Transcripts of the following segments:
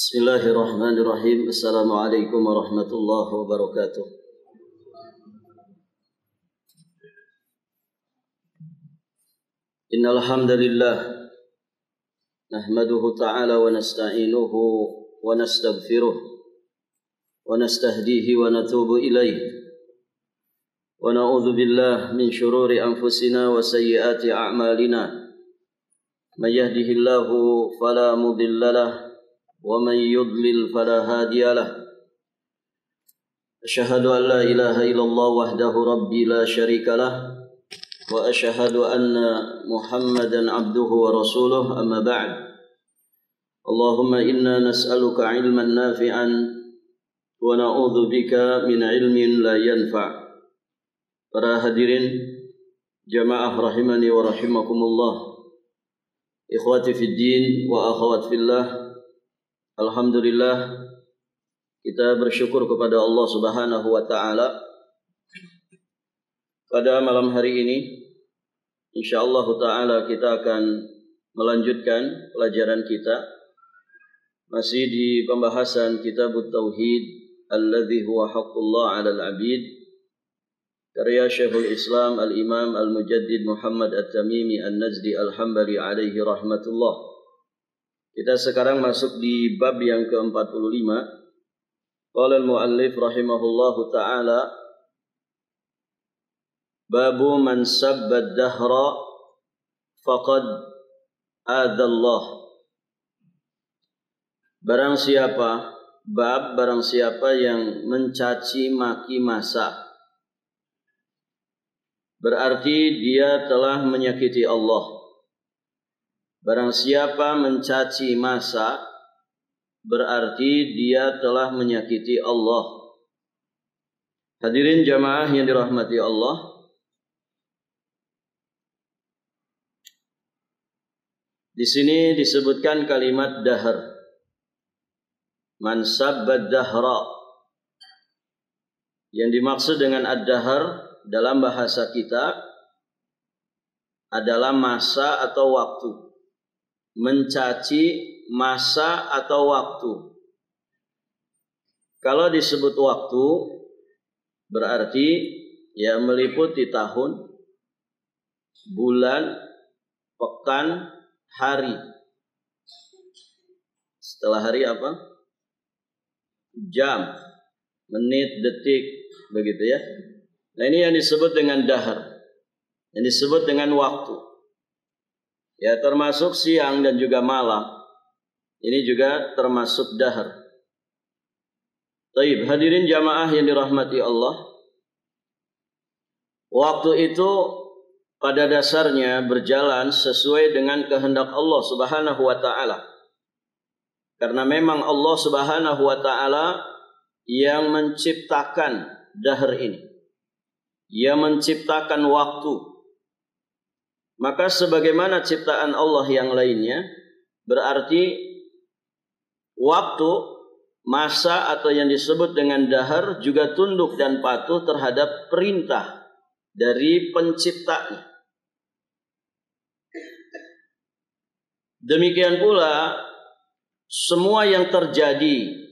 Bismillahirrahmanirrahim. Assalamualaikum warahmatullahi wabarakatuh. Innal hamdalillah nahmaduhu ta'ala wa nasta'inuhu wa nastaghfiruh wa nastahdihi wa natubu ilaih wa na'udzu billahi min syururi anfusina wa sayyiati a'malina. May yahdihillahu fala mudilla lahu ومن يضلل فلا هادي له أشهد أن لا إله إلا الله وحده ربي لا شريك له وأشهد أن محمدا عبده ورسوله أما بعد اللهم إنا نسألك علما نافعا ونعوذ بك من علم لا ينفع. Para hadirin jamaah rahimani wa rahimakumullah, ikhwati fid din wa akhwat fillah, alhamdulillah kita bersyukur kepada Allah Subhanahu wa taala pada malam hari ini. Insyaallah taala kita akan melanjutkan pelajaran kita masih di pembahasan Kitabut Tauhid alladzi huwa haqqullah 'alal 'abid, karya Syekhul Islam Al-Imam Al-Mujaddid Muhammad At-Tamimi An-Najdi Al-Hambali alaihi rahmatullah. Kita sekarang masuk di bab yang ke-45. Qala al-muallif rahimahullahu ta'ala, babu man sabba ad-dahra faqad adallah. Barang siapa yang mencaci maki masa, berarti dia telah menyakiti Allah. Barang siapa mencaci masa, berarti dia telah menyakiti Allah. Hadirin jamaah yang dirahmati Allah, di sini disebutkan kalimat dahr. Man sabbad dahra. Yang dimaksud dengan ad-dahr dalam bahasa kita adalah masa atau waktu. Mencaci masa atau waktu. Kalau disebut waktu, berarti ya meliputi tahun, bulan, pekan, hari. Setelah hari apa? Jam, menit, detik, begitu ya. Nah, ini yang disebut dengan dahr, yang disebut dengan waktu. Ya, termasuk siang dan juga malam. Ini juga termasuk dahr. Taib, hadirin jamaah yang dirahmati Allah. Waktu itu pada dasarnya berjalan sesuai dengan kehendak Allah Subhanahu wa ta'ala. Karena memang Allah Subhanahu wa ta'ala yang menciptakan dahr ini. Yang menciptakan waktu. Maka sebagaimana ciptaan Allah yang lainnya, berarti waktu, masa atau yang disebut dengan dahr juga tunduk dan patuh terhadap perintah dari penciptanya. Demikian pula semua yang terjadi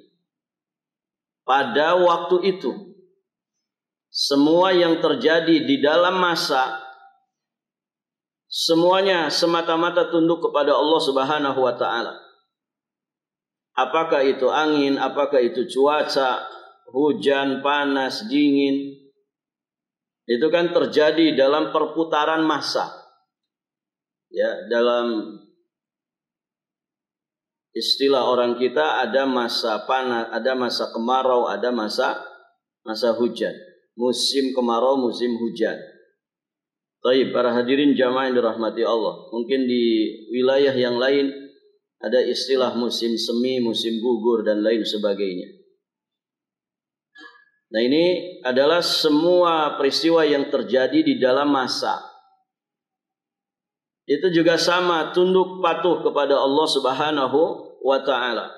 pada waktu itu, semua yang terjadi di dalam masa, semuanya semata-mata tunduk kepada Allah Subhanahu wa ta'ala. Apakah itu angin, apakah itu cuaca, hujan, panas, dingin, itu kan terjadi dalam perputaran masa. Ya, dalam istilah orang kita ada masa panas, ada masa kemarau, ada masa hujan. Musim kemarau, musim hujan. Baik, para hadirin jamaah yang dirahmati Allah. Mungkin di wilayah yang lain ada istilah musim semi, musim gugur, dan lain sebagainya. Nah, ini adalah semua peristiwa yang terjadi di dalam masa. Itu juga sama, tunduk patuh kepada Allah Subhanahu wa ta'ala.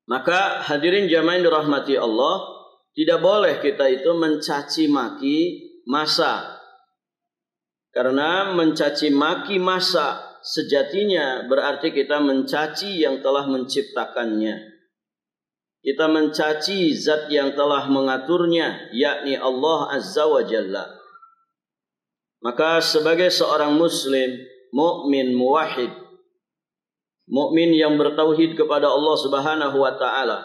Maka hadirin jamaah yang dirahmati Allah, tidak boleh kita itu mencaci maki masa. Karena mencaci maki masa sejatinya berarti kita mencaci yang telah menciptakannya. Kita mencaci zat yang telah mengaturnya, yakni Allah Azza wa Jalla. Maka sebagai seorang muslim, mukmin, muwahhid, mukmin yang bertauhid kepada Allah Subhanahu wa taala,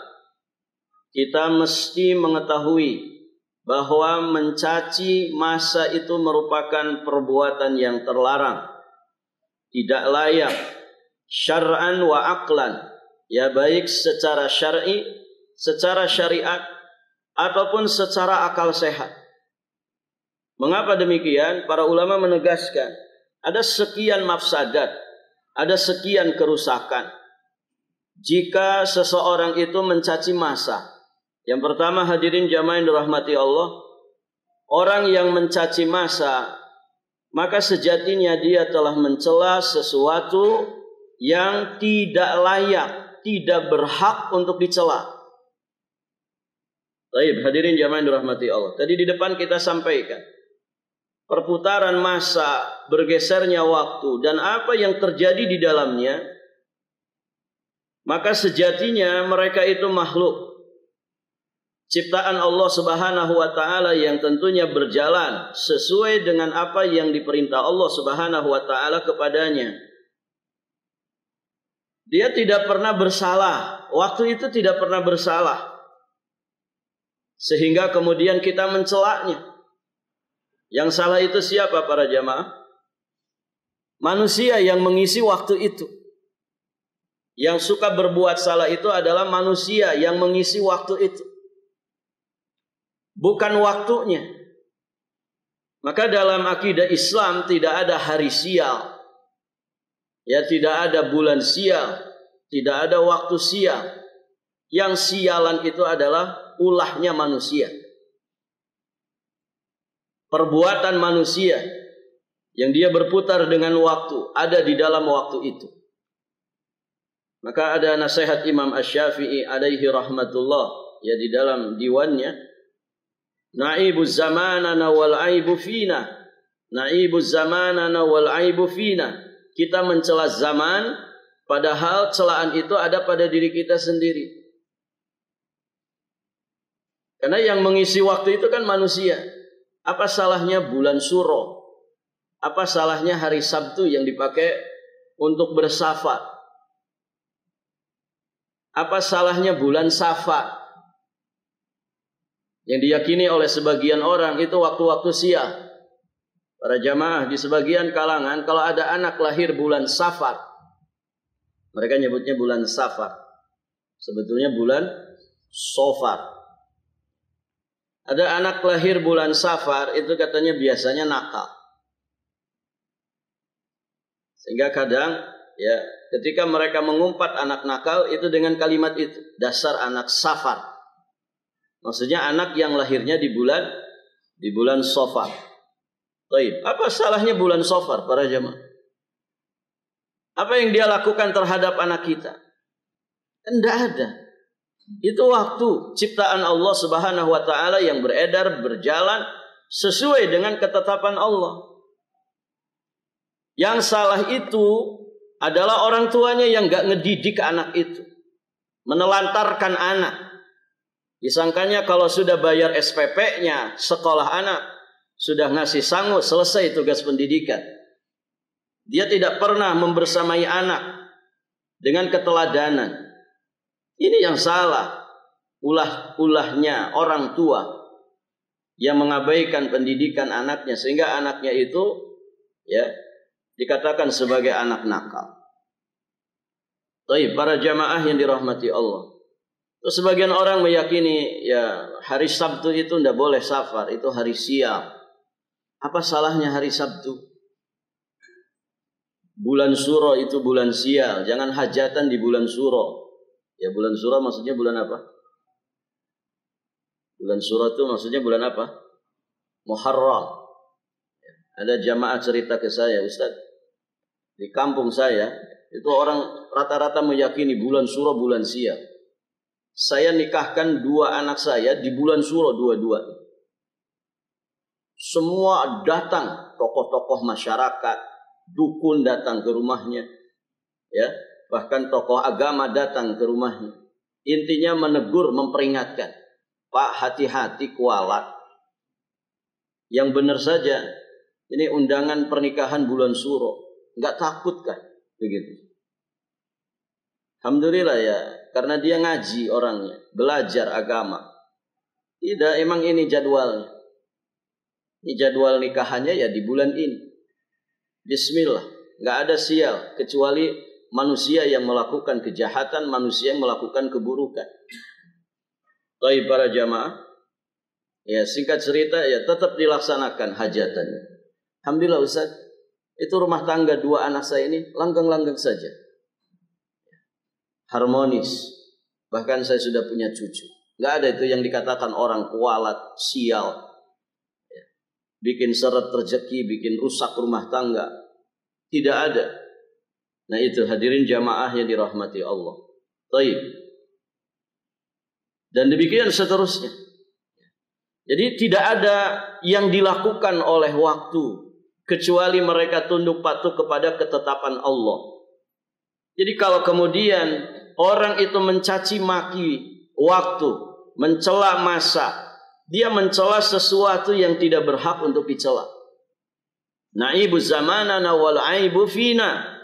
kita mesti mengetahui bahwa mencaci massa itu merupakan perbuatan yang terlarang, tidak layak syar'an wa aqlan, ya baik secara syar'i, secara syariat ataupun secara akal sehat. Mengapa demikian? Para ulama menegaskan ada sekian mafsadat, ada sekian kerusakan jika seseorang itu mencaci massa. Yang pertama, hadirin jamaah yang dirahmati Allah, orang yang mencaci massa maka sejatinya dia telah mencela sesuatu yang tidak layak, tidak berhak untuk dicela. Baik, hadirin jamaah yang dirahmati Allah. Tadi di depan kita sampaikan perputaran masa, bergesernya waktu, dan apa yang terjadi di dalamnya. Maka sejatinya mereka itu makhluk ciptaan Allah Subhanahu wa taala yang tentunya berjalan sesuai dengan apa yang diperintah Allah Subhanahu wa taala kepadanya. Dia tidak pernah bersalah, waktu itu tidak pernah bersalah, sehingga kemudian kita mencelaknya. Yang salah itu siapa para jamaah? Manusia yang mengisi waktu itu. Yang suka berbuat salah itu adalah manusia yang mengisi waktu itu, bukan waktunya. Maka dalam akidah Islam tidak ada hari sial, ya tidak ada bulan sial, tidak ada waktu sial. Yang sialan itu adalah ulahnya manusia, perbuatan manusia yang dia berputar dengan waktu, ada di dalam waktu itu. Maka ada nasihat Imam Asy-Syafi'i alaihi rahmatullah, ya di dalam diwannya, Naibuz zamanana wal aibu fina. Naibuz zamanana wal aibu fina. Kita mencela zaman, padahal celaan itu ada pada diri kita sendiri. Karena yang mengisi waktu itu kan manusia. Apa salahnya bulan Suro? Apa salahnya hari Sabtu yang dipakai untuk bersafar? Apa salahnya bulan Safar yang diyakini oleh sebagian orang itu waktu-waktu sial? Para jamaah, di sebagian kalangan kalau ada anak lahir bulan Safar, mereka nyebutnya bulan Safar, sebetulnya bulan Sofar. Ada anak lahir bulan Safar, itu katanya biasanya nakal. Sehingga kadang ya ketika mereka mengumpat anak nakal itu dengan kalimat itu, dasar anak Safar. Maksudnya anak yang lahirnya di bulan Sofar. Baik, apa salahnya bulan Sofar para jamaah? Apa yang dia lakukan terhadap anak kita? Tidak ada. Itu waktu ciptaan Allah Subhanahu wa taala yang beredar, berjalan sesuai dengan ketetapan Allah. Yang salah itu adalah orang tuanya yang gak ngedidik anak itu, menelantarkan anak. Disangkanya kalau sudah bayar SPP-nya, sekolah anak, sudah ngasih sangu, selesai tugas pendidikan. Dia tidak pernah membersamai anak dengan keteladanan. Ini yang salah. Ulah-ulahnya orang tua yang mengabaikan pendidikan anaknya, sehingga anaknya itu ya dikatakan sebagai anak nakal. Baik, para jamaah yang dirahmati Allah. Terus sebagian orang meyakini ya hari Sabtu itu tidak boleh safar, itu hari sial. Apa salahnya hari Sabtu? Bulan Suro itu bulan sial, jangan hajatan di bulan Suro. Ya bulan Suro maksudnya bulan apa? Bulan Suro itu maksudnya bulan apa? Muharram. Ada jamaah cerita ke saya, Ustaz, di kampung saya itu orang rata-rata meyakini bulan Suro bulan sial. Saya nikahkan 2 anak saya di bulan Suro dua-dua. Semua datang, tokoh-tokoh masyarakat dukun datang ke rumahnya, ya, bahkan tokoh agama datang ke rumahnya. Intinya menegur, memperingatkan, Pak, hati-hati kualat. Yang benar saja, ini undangan pernikahan bulan Suro, nggak takut kan? Begitu. Alhamdulillah ya, karena dia ngaji orangnya, belajar agama. Tidak, emang ini jadwalnya. Ini jadwal nikahannya ya di bulan ini. Bismillah, nggak ada sial kecuali manusia yang melakukan kejahatan, manusia yang melakukan keburukan. Baik para jamaah, ya singkat cerita ya tetap dilaksanakan hajatannya. Alhamdulillah Ustaz, itu rumah tangga 2 anak saya ini langgeng-langgeng saja. Harmonis. Bahkan saya sudah punya cucu. Nggak ada itu yang dikatakan orang kualat, sial, bikin seret rezeki, bikin rusak rumah tangga. Tidak ada. Nah itu hadirin jamaah yang dirahmati Allah. Baik. Dan demikian seterusnya. Jadi tidak ada yang dilakukan oleh waktu kecuali mereka tunduk patuh kepada ketetapan Allah. Jadi kalau kemudian orang itu mencaci maki waktu, mencela masa, dia mencela sesuatu yang tidak berhak untuk dicela. Naibu zamanana wal aibu fina.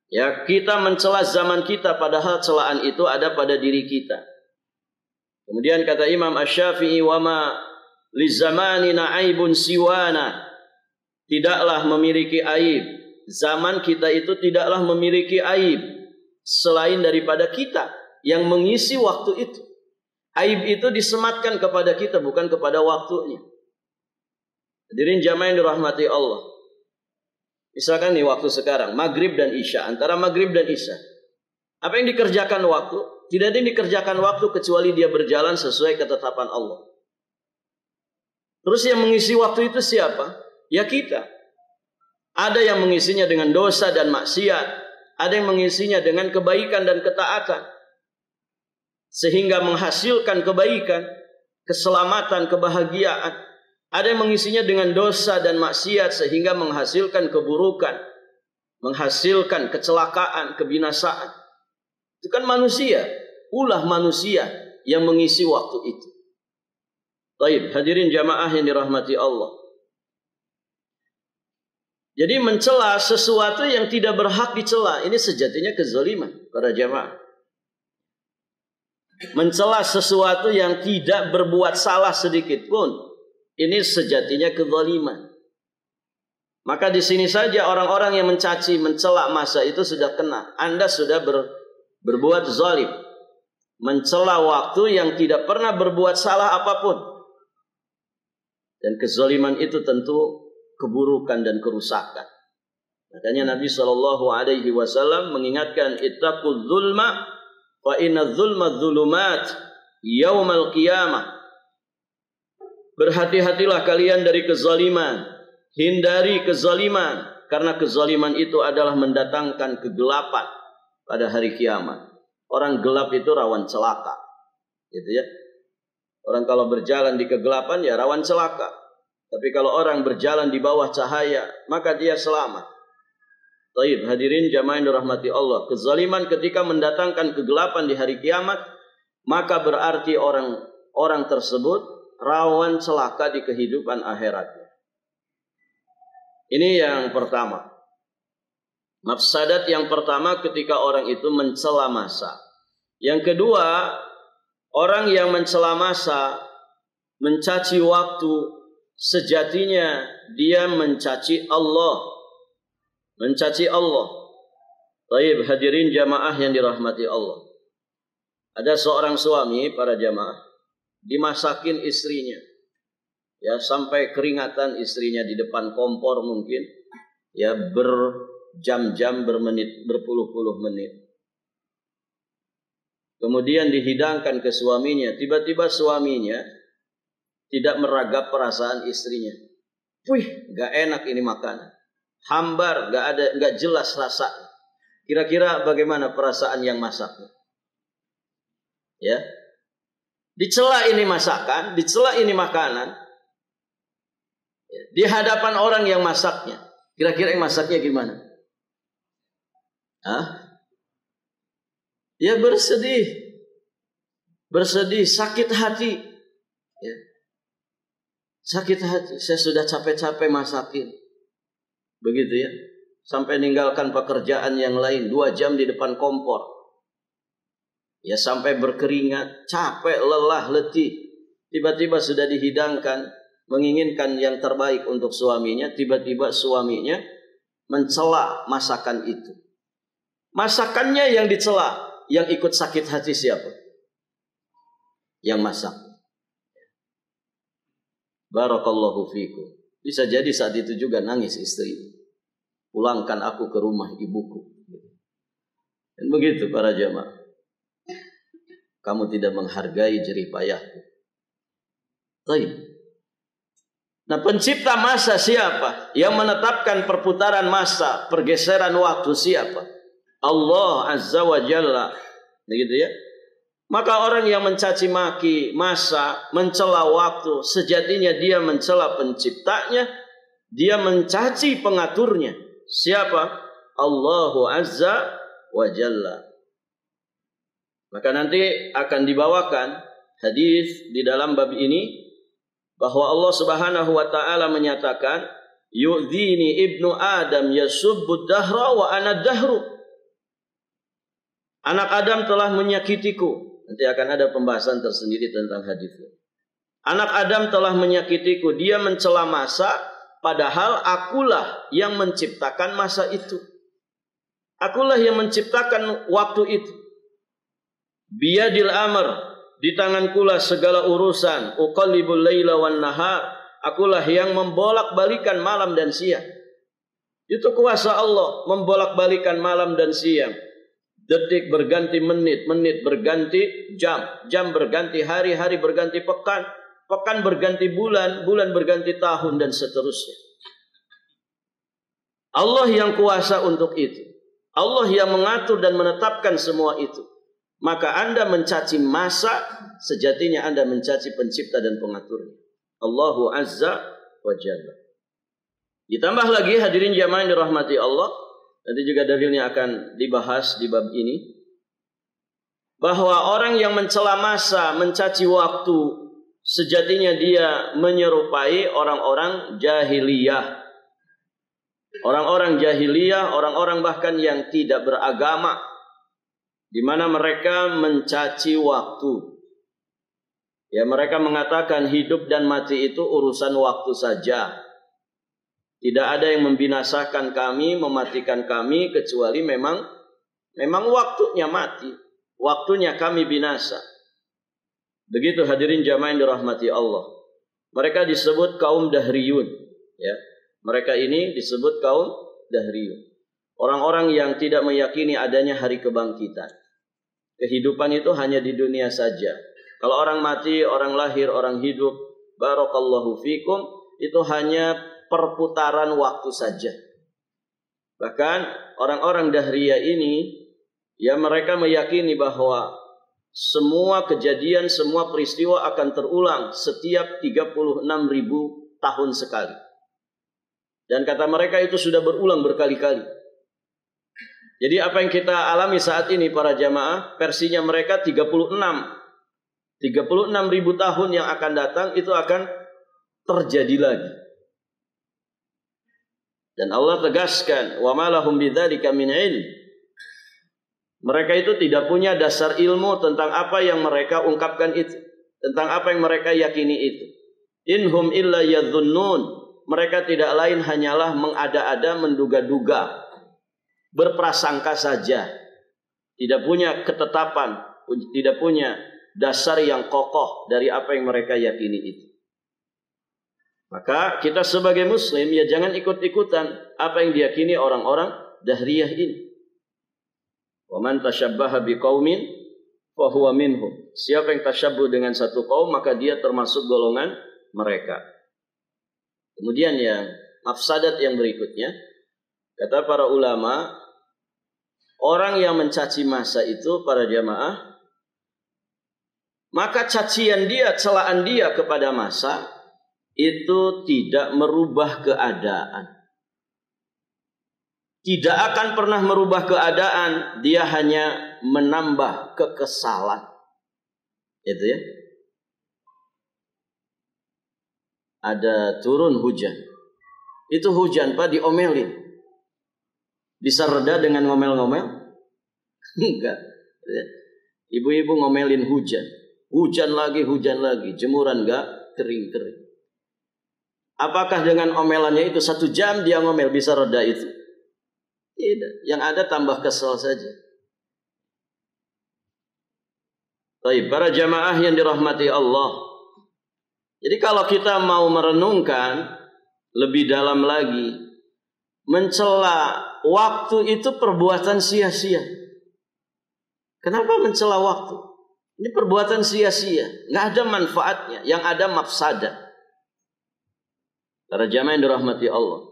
Ya, kita mencela zaman kita padahal celaan itu ada pada diri kita. Kemudian kata Imam Asy-Syafi'i, wa ma li zamanina aibun siwana. Tidaklah memiliki aib. Zaman kita itu tidaklah memiliki aib selain daripada kita yang mengisi waktu itu. Aib itu disematkan kepada kita, bukan kepada waktunya. Hadirin jamaah yang dirahmati Allah. Misalkan nih waktu sekarang, maghrib dan isya. Antara maghrib dan isya, apa yang dikerjakan waktu? Tidak ada yang dikerjakan waktu kecuali dia berjalan sesuai ketetapan Allah. Terus yang mengisi waktu itu siapa? Ya kita. Ada yang mengisinya dengan dosa dan maksiat. Ada yang mengisinya dengan kebaikan dan ketaatan. Sehingga menghasilkan kebaikan, keselamatan, kebahagiaan. Ada yang mengisinya dengan dosa dan maksiat sehingga menghasilkan keburukan. Menghasilkan kecelakaan, kebinasaan. Itu kan manusia. Ulah manusia yang mengisi waktu itu. Baik, hadirin jamaah yang dirahmati Allah. Jadi mencela sesuatu yang tidak berhak dicela, ini sejatinya kezaliman para jamaah. Mencela sesuatu yang tidak berbuat salah sedikit pun, ini sejatinya kezaliman. Maka di sini saja orang-orang yang mencaci, mencela masa itu sudah kena. Anda sudah berbuat zalim. Mencela waktu yang tidak pernah berbuat salah apapun. Dan kezaliman itu tentu keburukan dan kerusakan. Makanya Nabi SAW mengingatkan, ittaqul zulma fa inna zulma dzulumat yaumal qiyamah. Berhati-hatilah kalian dari kezaliman, hindari kezaliman, karena kezaliman itu adalah mendatangkan kegelapan pada hari kiamat. Orang gelap itu rawan celaka, gitu ya. Orang kalau berjalan di kegelapan ya rawan celaka. Tapi kalau orang berjalan di bawah cahaya, maka dia selamat. Baik, hadirin jamaah yang dirahmati Allah. Kezaliman ketika mendatangkan kegelapan di hari kiamat, maka berarti orang tersebut rawan celaka di kehidupan akhiratnya. Ini yang pertama. Mafsadat yang pertama ketika orang itu mencela masa. Yang kedua, orang yang mencela masa, mencaci waktu, sejatinya dia mencaci Allah. Mencaci Allah. Baik, hadirin jamaah yang dirahmati Allah. Ada seorang suami, para jamaah, dimasakin istrinya. Ya, sampai keringatan istrinya di depan kompor mungkin. Ya, berjam-jam, bermenit, berpuluh-puluh menit. Kemudian dihidangkan ke suaminya. Tiba-tiba suaminya tidak meragap perasaan istrinya. Wih, gak enak ini makanan. Hambar, gak jelas rasa. Kira-kira bagaimana perasaan yang masaknya? Ya, dicela ini masakan, dicela ini makanan. Ya, di hadapan orang yang masaknya. Kira-kira yang masaknya gimana? Hah? Ya bersedih, sakit hati, ya. Sakit hati, saya sudah capek-capek masakin, begitu ya, sampai ninggalkan pekerjaan yang lain 2 jam di depan kompor, ya sampai berkeringat, capek, lelah, letih, tiba-tiba sudah dihidangkan, menginginkan yang terbaik untuk suaminya, tiba-tiba suaminya mencela masakan itu. Masakannya yang dicela, yang ikut sakit hati siapa? Yang masak. Barakallahu fikum. Bisa jadi saat itu juga nangis istri. Pulangkan aku ke rumah ibuku. Dan begitu para jamaah. Kamu tidak menghargai jerih payahku. Baik. Nah, pencipta masa siapa? Yang menetapkan perputaran masa, pergeseran waktu siapa? Allah Azza wa Jalla. Begitu ya. Maka orang yang mencaci maki masa, mencela waktu, sejatinya dia mencela penciptanya, dia mencaci pengaturnya. Siapa? Allahu Azza wa Jalla. Maka nanti akan dibawakan hadis di dalam bab ini bahwa Allah Subhanahu wa taala menyatakan, yu'dhini ibnu Adam yasubbu dahra wa ana dahru. Anak Adam telah menyakitiku. Nanti akan ada pembahasan tersendiri tentang hadis ini. Anak Adam telah menyakitiku, dia mencela masa, padahal akulah yang menciptakan masa itu. Akulah yang menciptakan waktu itu. Biyadil amr, di tangankulah segala urusan. Uqallibul laila wan nahar, akulah yang membolak-balikan malam dan siang. Itu kuasa Allah, membolak-balikan malam dan siang. Detik berganti menit, menit berganti jam, jam berganti hari, hari berganti pekan, pekan berganti bulan, bulan berganti tahun, dan seterusnya. Allah yang kuasa untuk itu. Allah yang mengatur dan menetapkan semua itu. Maka Anda mencaci masa, sejatinya Anda mencaci pencipta dan pengaturnya. Allahu Azza wa Jalla. Ditambah lagi hadirin jamaah yang dirahmati Allah. Nanti juga dalilnya akan dibahas di bab ini. Bahwa orang yang mencela masa, mencaci waktu, sejatinya dia menyerupai orang-orang jahiliyah. Orang-orang jahiliyah, orang-orang bahkan yang tidak beragama, di mana mereka mencaci waktu. Ya, mereka mengatakan hidup dan mati itu urusan waktu saja. Tidak ada yang membinasakan kami, mematikan kami, kecuali memang waktunya mati, waktunya kami binasa. Begitu hadirin jamaah yang dirahmati Allah. Mereka disebut kaum dahriyun, ya. Mereka ini disebut kaum dahriyun. Orang-orang yang tidak meyakini adanya hari kebangkitan. Kehidupan itu hanya di dunia saja. Kalau orang mati, orang lahir, orang hidup, barakallahu fikum, itu hanya perputaran waktu saja. Bahkan orang-orang dahriyah ini, ya mereka meyakini bahwa semua kejadian, semua peristiwa akan terulang setiap 36.000 tahun sekali. Dan kata mereka itu sudah berulang berkali-kali. Jadi apa yang kita alami saat ini para jamaah, versinya mereka 36.000 tahun yang akan datang itu akan terjadi lagi. Dan Allah tegaskan, wa ma lahum bidzalika min ilm. Mereka itu tidak punya dasar ilmu tentang apa yang mereka ungkapkan itu, tentang apa yang mereka yakini itu. Inhum illa yadhunnun. Mereka tidak lain hanyalah mengada-ada, menduga-duga, berprasangka saja. Tidak punya ketetapan, tidak punya dasar yang kokoh dari apa yang mereka yakini itu. Maka kita sebagai muslim ya jangan ikut-ikutan apa yang diyakini orang-orang dahriyah ini. Wa man tashabbaha biqaumin fa huwa minhum. Siapa yang tasyabbuh dengan satu kaum maka dia termasuk golongan mereka. Kemudian yang mafsadat yang berikutnya, kata para ulama, orang yang mencaci masa itu para jamaah, maka cacian dia, celaan dia kepada masa itu tidak merubah keadaan. tidak akan pernah merubah keadaan, dia hanya menambah kekesalan. Itu ya. Ada turun hujan. Itu hujan Pak, diomelin. Bisa reda dengan ngomel-ngomel? Enggak. Ibu-ibu ngomelin hujan. Hujan lagi, jemuran enggak kering-kering. Apakah dengan omelannya itu 1 jam dia ngomel bisa reda itu? Tidak. Yang ada tambah kesel saja. Baik, para jamaah yang dirahmati Allah. Jadi kalau kita mau merenungkan lebih dalam lagi, mencela waktu itu perbuatan sia-sia. Kenapa mencela waktu? Ini perbuatan sia-sia, nggak ada manfaatnya, yang ada mafsadah. Para jamaah yang dirahmati Allah.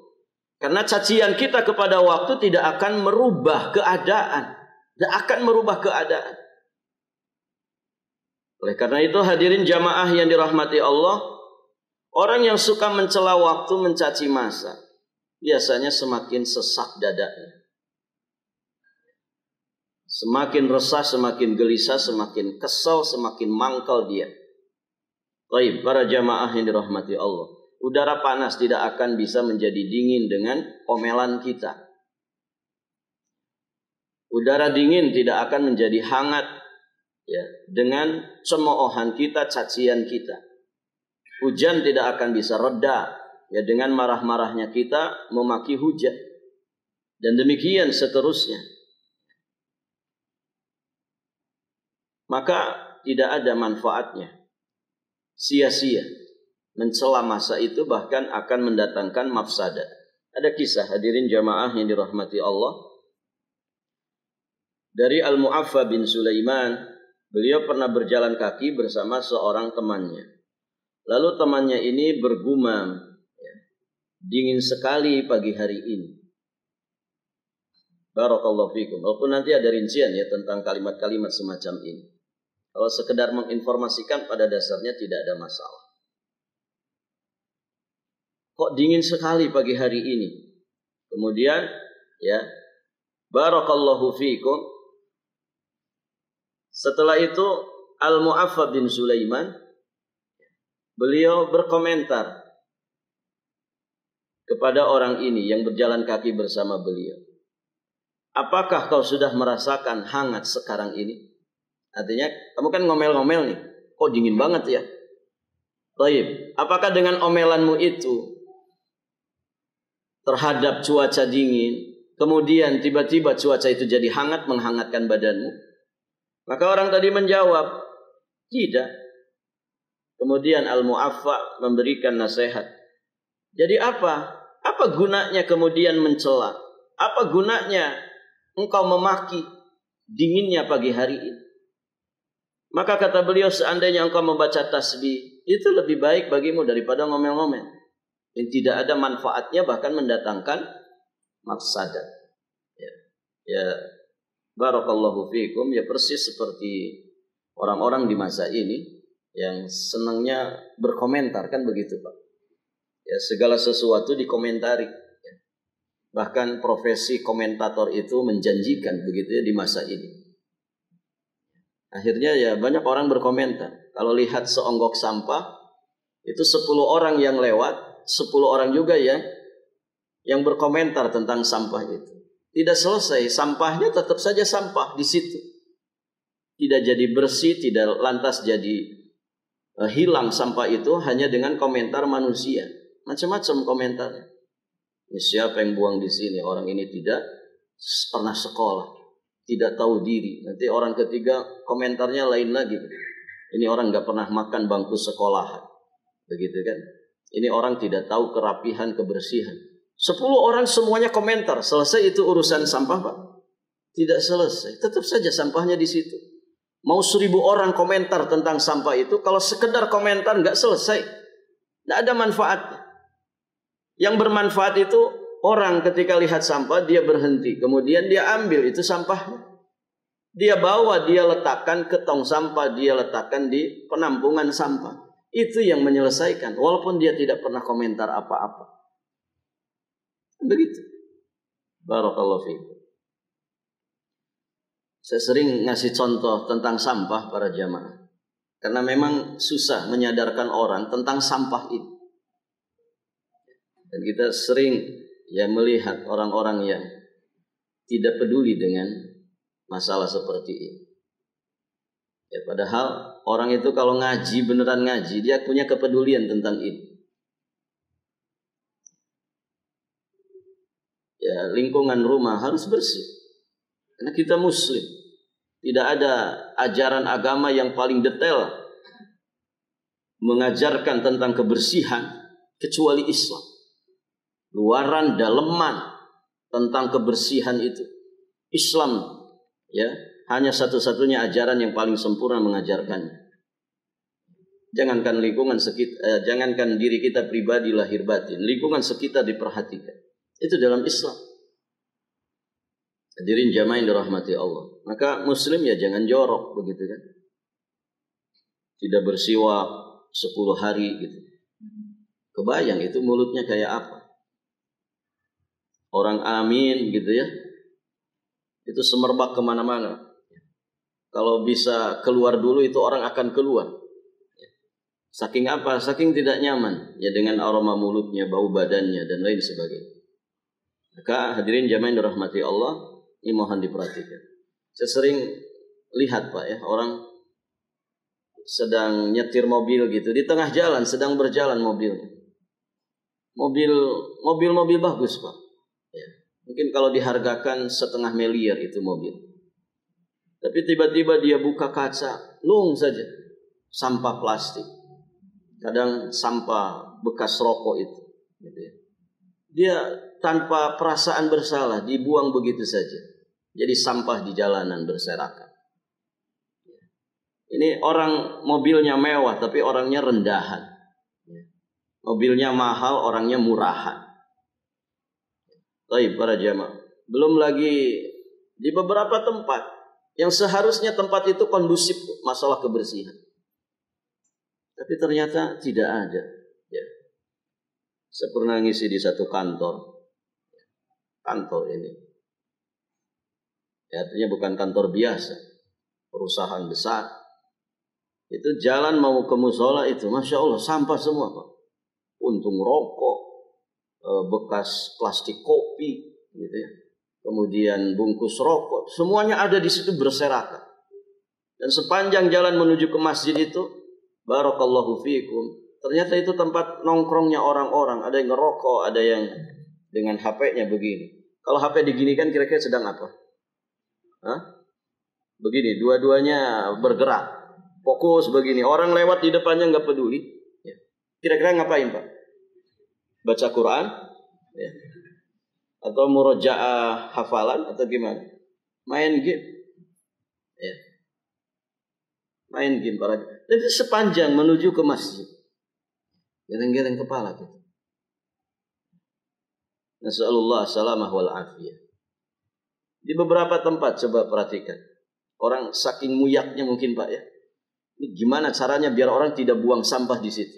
Karena cacian kita kepada waktu tidak akan merubah keadaan. Tidak akan merubah keadaan. Oleh karena itu hadirin jamaah yang dirahmati Allah, orang yang suka mencela waktu, mencaci masa, biasanya semakin sesak dadanya. Semakin resah, semakin gelisah, semakin kesal, semakin mangkal dia. Baik, para jamaah yang dirahmati Allah. Udara panas tidak akan bisa menjadi dingin dengan omelan kita. Udara dingin tidak akan menjadi hangat ya, dengan cemoohan kita, cacian kita. Hujan tidak akan bisa reda ya, dengan marah-marahnya kita memaki hujan. Dan demikian seterusnya. Maka tidak ada manfaatnya. Sia-sia. Mencela masa itu bahkan akan mendatangkan mafsadah. Ada kisah hadirin jamaah yang dirahmati Allah. Dari Al-Mu'affa bin Sulaiman, beliau pernah berjalan kaki bersama seorang temannya. Lalu temannya ini bergumam, ya, dingin sekali pagi hari ini. Barakallahu fikum. Walaupun nanti ada rincian ya tentang kalimat-kalimat semacam ini. Kalau sekedar menginformasikan pada dasarnya tidak ada masalah. Kok dingin sekali pagi hari ini? Kemudian ya, barakallahu fikum. Setelah itu Al-Mu'affa bin Sulaiman, beliau berkomentar kepada orang ini yang berjalan kaki bersama beliau. Apakah kau sudah merasakan hangat sekarang ini? Artinya kamu kan ngomel-ngomel nih. Kok dingin banget ya? Baik, apakah dengan omelanmu itu terhadap cuaca dingin, kemudian tiba-tiba cuaca itu jadi hangat, menghangatkan badanmu? Maka orang tadi menjawab, tidak. Kemudian Al-Mu'affa memberikan nasihat. Jadi apa? Apa gunanya kemudian mencela? Apa gunanya engkau memaki dinginnya pagi hari ini? Maka kata beliau, seandainya engkau membaca tasbih, itu lebih baik bagimu daripada ngomel-ngomel. Yang tidak ada manfaatnya, bahkan mendatangkan mafsadat. Ya, barakallahu fikum. Ya persis seperti orang-orang di masa ini yang senangnya berkomentar, kan begitu Pak. Ya, segala sesuatu dikomentari. Ya. Bahkan profesi komentator itu menjanjikan begitu ya di masa ini. Akhirnya ya banyak orang berkomentar. Kalau lihat seonggok sampah, itu 10 orang yang lewat, 10 orang juga ya yang berkomentar tentang sampah itu. Tidak selesai, sampahnya tetap saja sampah di situ. Tidak jadi bersih, tidak lantas jadi hilang sampah itu hanya dengan komentar manusia. Macam-macam komentarnya. Ini siapa yang buang di sini? Orang ini tidak pernah sekolah, tidak tahu diri. Nanti orang ketiga komentarnya lain lagi. Ini orang nggak pernah makan bangku sekolahan, begitu kan? Ini orang tidak tahu kerapihan, kebersihan. 10 orang semuanya komentar. Selesai itu urusan sampah Pak? Tidak selesai. Tetap saja sampahnya di situ. Mau 1000 orang komentar tentang sampah itu, kalau sekedar komentar nggak selesai, nggak ada manfaatnya. Yang bermanfaat itu orang ketika lihat sampah dia berhenti, kemudian dia ambil itu sampahnya, dia bawa, dia letakkan ke tong sampah, dia letakkan di penampungan sampah. Itu yang menyelesaikan, walaupun dia tidak pernah komentar apa-apa. Begitu. Barakallahu fiikum. Saya sering ngasih contoh tentang sampah para jamaah. Karena memang susah menyadarkan orang tentang sampah ini. Dan kita sering melihat orang-orang yang tidak peduli dengan masalah seperti ini. Padahal orang itu kalau ngaji, beneran ngaji, dia punya kepedulian tentang ini. Lingkungan rumah harus bersih. Karena kita muslim. Tidak ada ajaran agama yang paling detail mengajarkan tentang kebersihan kecuali Islam. Luaran daleman tentang kebersihan itu Islam, hanya satu-satunya ajaran yang paling sempurna mengajarkannya. Jangankan lingkungan sekitar, jangankan diri kita pribadi lahir batin, lingkungan sekitar diperhatikan. Itu dalam Islam. Hadirin jamaah yang dirahmati Allah. Maka muslim jangan jorok begitu kan. Tidak bersiwak 10 hari gitu. Kebayang itu mulutnya kayak apa? Orang amin gitu ya. Itu semerbak kemana-mana. Kalau bisa keluar dulu itu orang akan keluar. Saking apa? Saking tidak nyaman. Dengan aroma mulutnya, bau badannya dan lain sebagainya. Maka hadirin jamaah yang dirahmati Allah, ini mohon diperhatikan. Saya sering lihat Pak orang sedang nyetir mobil gitu di tengah jalan, sedang berjalan mobilnya. Mobil bagus Pak. Mungkin kalau dihargakan 0,5 miliar itu mobil. Tapi tiba-tiba dia buka kaca, lung saja sampah plastik. Kadang sampah bekas rokok itu. Gitu ya. Dia tanpa perasaan bersalah dibuang begitu saja. Jadi sampah di jalanan berserakan. Ini orang mobilnya mewah tapi orangnya rendahan. Mobilnya mahal, orangnya murahan. Baik para jamaah. Belum lagi di beberapa tempat yang seharusnya tempat itu kondusif masalah kebersihan. Tapi ternyata tidak ada. Saya pernah ngisi di satu kantor. Kantor ini. Artinya bukan kantor biasa. Perusahaan besar. Itu jalan mau ke musola itu, Masya Allah, sampah semua Pak. Puntung rokok, bekas plastik kopi, gitu ya. Kemudian bungkus rokok, semuanya ada di situ berserakan. Dan sepanjang jalan menuju ke masjid itu, barakallahu fiikum, ternyata itu tempat nongkrongnya orang-orang. Ada yang ngerokok, ada yang dengan HP-nya begini. Kalau HP diginikan kira-kira sedang apa? Begini, dua-duanya bergerak. Fokus begini. Orang lewat di depannya nggak peduli. Kira-kira ngapain Pak? Baca Quran? Atau murojaah hafalan? Atau gimana? Main game? Main game para. Jadi sepanjang menuju ke masjid. Geleng-geleng kepala gitu. Nasallallahu salamah wal afiyah. Di beberapa tempat coba perhatikan. Orang saking muyaknya mungkin Pak ya. Ini gimana caranya biar orang tidak buang sampah di situ?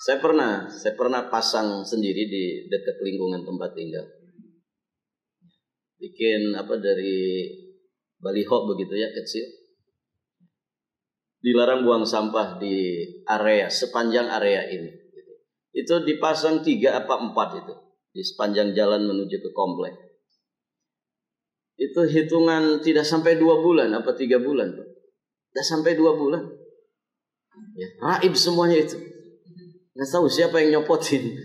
Saya pernah pasang sendiri di dekat lingkungan tempat tinggal. Bikin dari baliho begitu ya, kecil. Dilarang buang sampah di area sepanjang area ini. Itu dipasang 3 apa 4 itu di sepanjang jalan menuju ke komplek. Itu hitungan tidak sampai 2 bulan apa 3 bulan, Pak. Tidak sampai 2 bulan. Raib semuanya itu. Nggak tahu siapa yang nyopotin.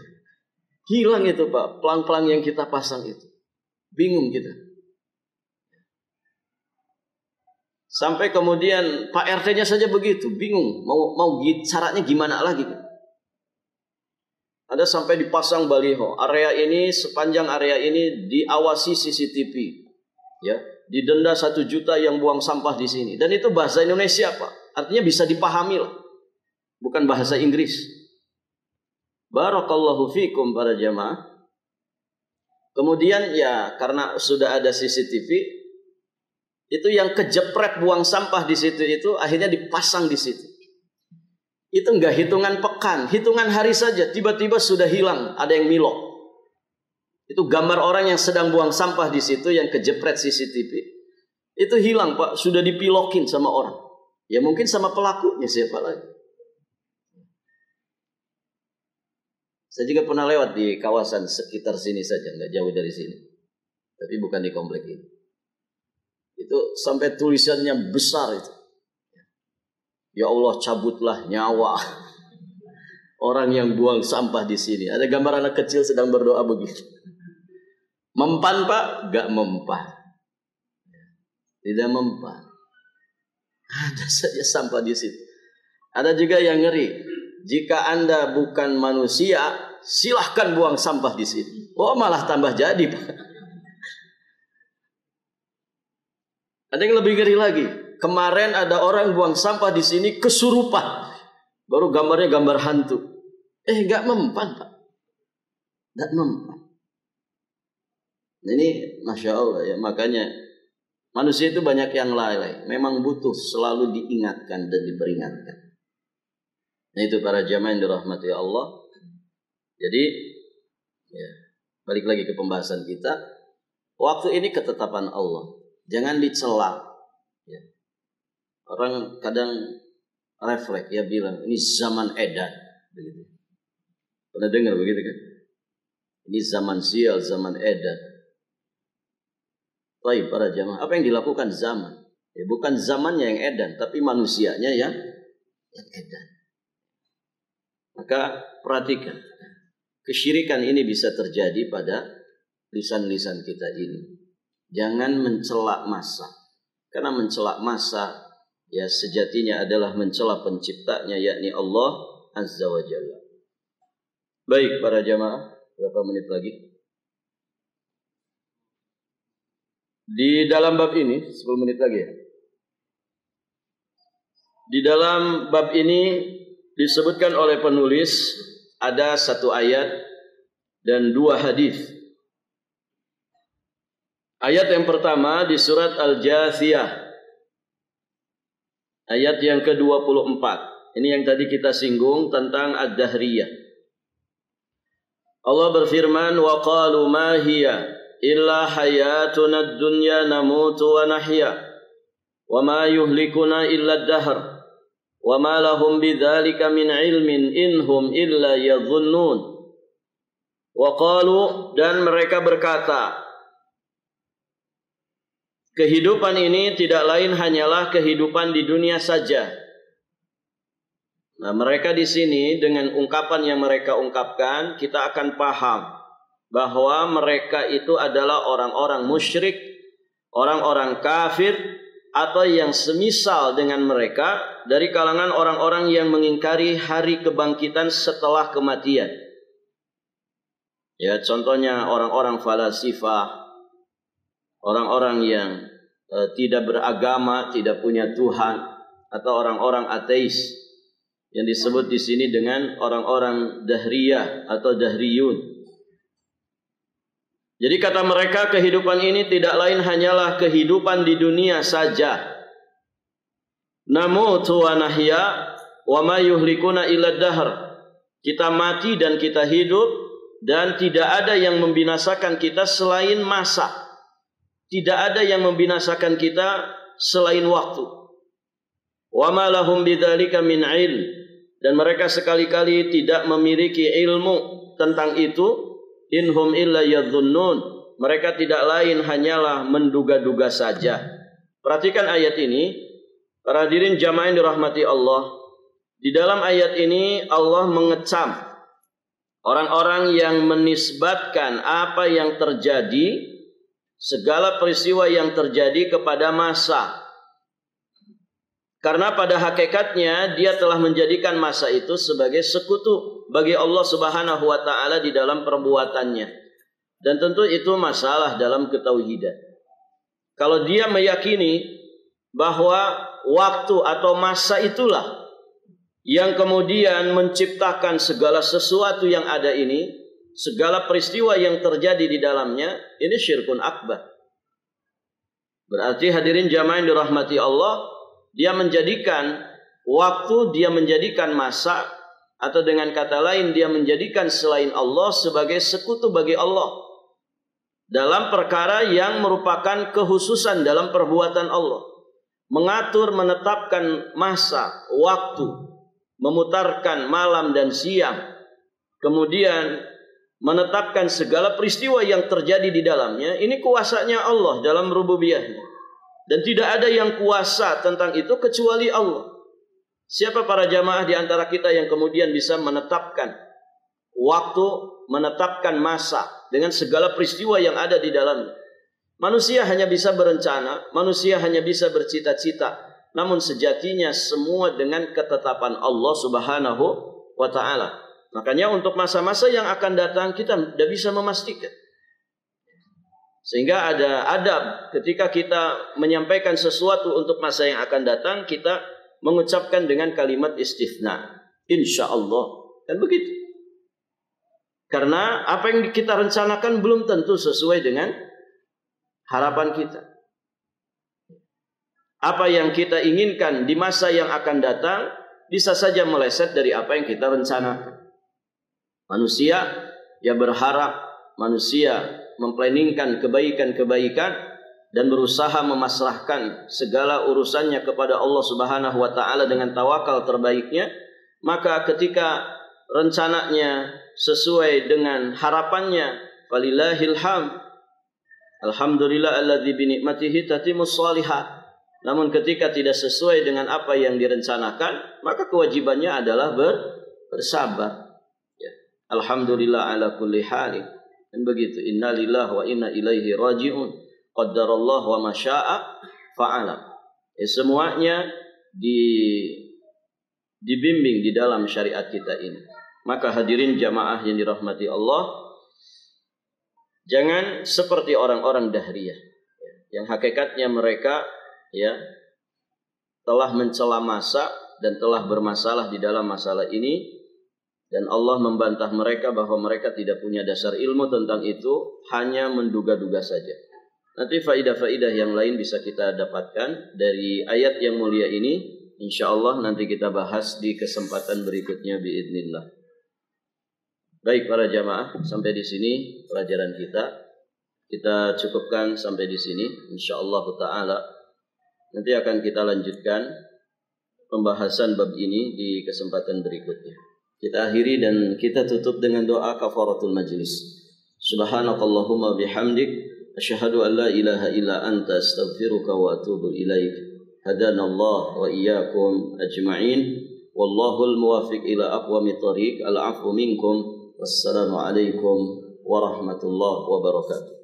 Hilang itu Pak, pelang-pelang yang kita pasang itu. Bingung kita. Sampai kemudian Pak RT-nya saja begitu, bingung. Mau caranya gimana lagi. Ada sampai dipasang baliho. Area ini, sepanjang area ini diawasi CCTV. Didenda 1 juta yang buang sampah di sini. Dan itu bahasa Indonesia Pak. Artinya bisa dipahami lah. Bukan bahasa Inggris. Barakallahu fikum para jamaah. Kemudian karena sudah ada CCTV, itu yang kejepret buang sampah di situ itu akhirnya dipasang di situ. Itu enggak hitungan pekan, hitungan hari saja tiba-tiba sudah hilang, ada yang milok. Itu gambar orang yang sedang buang sampah di situ, yang kejepret CCTV. Itu hilang, Pak. Sudah dipilokin sama orang. Ya mungkin sama pelakunya, siapa lagi. Saya juga pernah lewat di kawasan sekitar sini saja, nggak jauh dari sini. Tapi bukan di komplek ini. Itu sampai tulisannya besar itu. Ya Allah, cabutlah nyawa orang yang buang sampah di sini. Ada gambar anak kecil sedang berdoa begitu. Mempan, Pak? Gak mempan. Tidak mempan. Ada saja sampah di situ. Ada juga yang ngeri. Jika Anda bukan manusia, silahkan buang sampah di sini. Oh, malah tambah jadi, Pak. Ada yang lebih ngeri lagi. Kemarin ada orang buang sampah di sini kesurupan. Baru gambarnya gambar hantu. Gak mempan, Pak. Gak mempan. Ini Masya Allah ya. Makanya manusia itu banyak yang lalai. Memang butuh selalu diingatkan dan diperingatkan. Nah itu para jamaah yang dirahmati Allah. Jadi ya, balik lagi ke pembahasan kita. Waktu ini ketetapan Allah. Jangan dicela. Ya. Orang kadang refleks ya bilang ini zaman edan. Begitu. Pernah dengar begitu kan? Ini zaman sial, zaman edan. Baik para jamaah, apa yang dilakukan zaman? Ya, bukan zamannya yang edan, tapi manusianya yang edan. Maka perhatikan, kesyirikan ini bisa terjadi pada lisan-lisan kita ini. Jangan mencela massa, karena mencela massa ya sejatinya adalah mencela penciptanya, yakni Allah Azza wa Jalla. Baik para jamaah, berapa menit lagi? Di dalam bab ini, 10 menit lagi ya. Di dalam bab ini disebutkan oleh penulis ada 1 ayat dan 2 hadis. Ayat yang pertama di surat Al-Jathiyah. Ayat yang ke-24. Ini yang tadi kita singgung tentang Ad-Dahriyah. Allah berfirman, wa qalu ma hiya illa hayatuna ad-dunya namutu wa nahya wa ma yuhlikuna illa ad-dahr wa ma lahum bidzalika min ilmin inhum illa yadhunnun. Wa qalu, dan mereka berkata, kehidupan ini tidak lain hanyalah kehidupan di dunia saja. Nah, mereka di sini dengan ungkapan yang mereka ungkapkan, kita akan paham bahwa mereka itu adalah orang-orang musyrik, orang-orang kafir, atau yang semisal dengan mereka dari kalangan orang-orang yang mengingkari hari kebangkitan setelah kematian. Ya, contohnya orang-orang falasifah, orang-orang yang tidak beragama, tidak punya Tuhan, atau orang-orang ateis yang disebut di sini dengan orang-orang Dahriyah atau Dahriyun. Jadi kata mereka, kehidupan ini tidak lain hanyalah kehidupan di dunia saja. Namutu wa nahya wa ma yuhlikuna illa dahr. Kita mati dan kita hidup, dan tidak ada yang membinasakan kita selain masa. Tidak ada yang membinasakan kita selain waktu. Wa ma lahum bidzalika min ilm. Dan mereka sekali-kali tidak memiliki ilmu tentang itu. Inhum illa yadhunnun. Mereka tidak lain hanyalah menduga-duga saja. Perhatikan ayat ini. Para hadirin jamaah yang dirahmati Allah. Di dalam ayat ini Allah mengecam orang-orang yang menisbatkan apa yang terjadi, segala peristiwa yang terjadi kepada masa. Karena pada hakikatnya dia telah menjadikan masa itu sebagai sekutu bagi Allah Subhanahu wa taala di dalam perbuatannya. Dan tentu itu masalah dalam ketauhidan. Kalau dia meyakini bahwa waktu atau masa itulah yang kemudian menciptakan segala sesuatu yang ada ini, segala peristiwa yang terjadi di dalamnya, ini syirkun akbar. Berarti hadirin jamaah yang dirahmati Allah, dia menjadikan waktu, dia menjadikan masa, atau dengan kata lain dia menjadikan selain Allah sebagai sekutu bagi Allah. dalam perkara yang merupakan kekhususan dalam perbuatan Allah. Mengatur, menetapkan masa, waktu, memutarkan malam dan siang, kemudian menetapkan segala peristiwa yang terjadi di dalamnya. Ini kuasanya Allah dalam rububiyahnya. Dan tidak ada yang kuasa tentang itu kecuali Allah. Siapa para jamaah di antara kita yang kemudian bisa menetapkan waktu, menetapkan masa dengan segala peristiwa yang ada di dalamnya? Manusia hanya bisa berencana, manusia hanya bisa bercita-cita, namun sejatinya semua dengan ketetapan Allah Subhanahu wa Ta'ala. Makanya untuk masa-masa yang akan datang kita tidak bisa memastikan. Sehingga ada adab ketika kita menyampaikan sesuatu untuk masa yang akan datang, kita mengucapkan dengan kalimat istifna, insya Allah, kan begitu. Karena apa yang kita rencanakan belum tentu sesuai dengan harapan kita. Apa yang kita inginkan di masa yang akan datang bisa saja meleset dari apa yang kita rencanakan. Manusia ya berharap, manusia memplanningkan kebaikan-kebaikan dan berusaha memasrahkan segala urusannya kepada Allah Subhanahu wa Ta'ala dengan tawakal terbaiknya. Maka ketika rencananya sesuai dengan harapannya, walillahil hamd, alhamdulillah alladzi bi ni'matihi tatimmus shalihat. Namun ketika tidak sesuai dengan apa yang direncanakan, maka kewajibannya adalah bersabar. Ya. Alhamdulillah ala kulli halin. Dan begitu, innalillahi wa inna ilaihi raji'un. Qaddarallahu wa ma syaa fa'ala. Ya, semuanya dibimbing di dalam syariat kita ini. Maka hadirin jamaah yang dirahmati Allah, jangan seperti orang-orang dahriyah yang hakikatnya mereka ya telah mencela masa dan telah bermasalah di dalam masalah ini, dan Allah membantah mereka bahwa mereka tidak punya dasar ilmu tentang itu, hanya menduga-duga saja. Nanti faidah-faidah yang lain bisa kita dapatkan dari ayat yang mulia ini, insyaallah nanti kita bahas di kesempatan berikutnya biidznillah. Baik para jamaah, sampai di sini pelajaran kita cukupkan sampai di sini insyaallah taala. Nanti akan kita lanjutkan pembahasan bab ini di kesempatan berikutnya. Kita akhiri dan kita tutup dengan doa kafaratul majlis. Subhanakallahumma bihamdik, asyhadu an la ilaha illa anta, astaghfiruka wa atubu ilaik. Hadanallah wa iyyakum ajma'in. Wallahul muwaffiq ila aqwamit thariq. Al-'afwu minkum. Wassalamu alaikum warahmatullahi wabarakatuh.